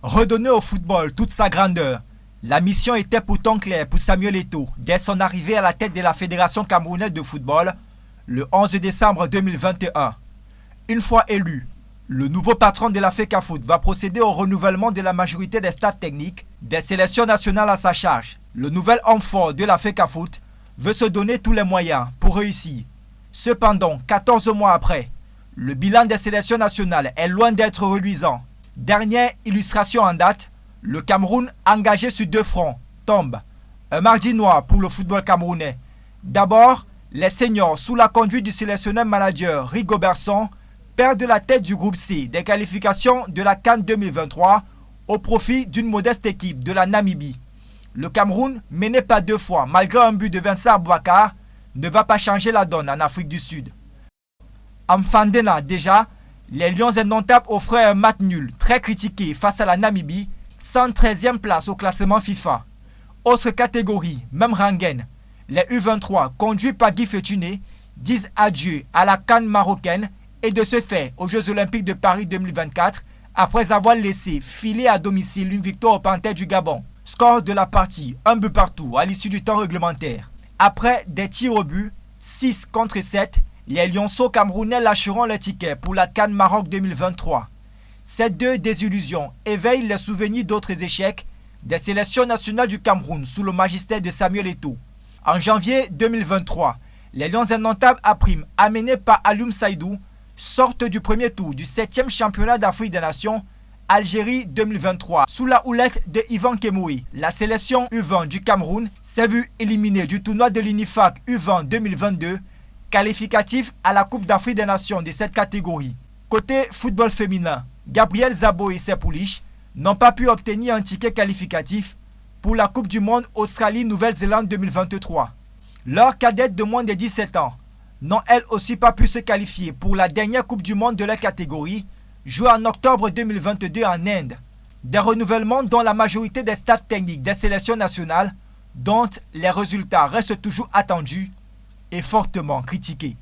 Redonner au football toute sa grandeur. La mission était pourtant claire pour Samuel Eto'o dès son arrivée à la tête de la Fédération camerounaise de football le 11 décembre 2021. Une fois élu, le nouveau patron de la FECAFOOT va procéder au renouvellement de la majorité des staffs techniques des sélections nationales à sa charge. Le nouvel homme fort de la FECAFOOT veut se donner tous les moyens pour réussir. Cependant, 14 mois après, le bilan des sélections nationales est loin d'être reluisant. Dernière illustration en date, le Cameroun, engagé sur deux fronts, tombe. Un mardi noir pour le football camerounais. D'abord, les seniors, sous la conduite du sélectionneur manager Rigobertson, perdent la tête du groupe C des qualifications de la CAN 2023 au profit d'une modeste équipe de la Namibie. Le Cameroun, mené par deux fois malgré un but de Vincent Aboubakar, ne va pas changer la donne en Afrique du Sud. En Fandena, déjà, les Lions indomptables offraient un match nul très critiqué face à la Namibie, 113e place au classement FIFA. Autre catégorie, même rengaine, les U23 conduits par Guy Fétuné disent adieu à la CAN marocaine et de ce fait aux Jeux Olympiques de Paris 2024 après avoir laissé filer à domicile une victoire aux Panthères du Gabon. Score de la partie, 1 but partout à l'issue du temps réglementaire. Après des tirs au but, 6 contre 7, les Lionceaux camerounais lâcheront le ticket pour la CAN Maroc 2023. Ces deux désillusions éveillent les souvenirs d'autres échecs des sélections nationales du Cameroun sous le magistère de Samuel Eto'o. En janvier 2023, les Lions indomptables à prime, amenés par Alioune Saïdou, sortent du premier tour du 7e championnat d'Afrique des Nations Algérie 2023 sous la houlette de Yvan Kemoui. La sélection U20 du Cameroun s'est vue éliminée du tournoi de l'UNIFAC U20 2022, qualificatif à la Coupe d'Afrique des Nations de cette catégorie. Côté football féminin, Gabriel Zabo et ses pouliches n'ont pas pu obtenir un ticket qualificatif pour la Coupe du Monde Australie-Nouvelle-Zélande 2023. Leurs cadettes de moins de 17 ans n'ont elles aussi pas pu se qualifier pour la dernière Coupe du Monde de leur catégorie, jouée en octobre 2022 en Inde. Des renouvellements dont la majorité des staffs techniques des sélections nationales, dont les résultats restent toujours attendus et fortement critiqués.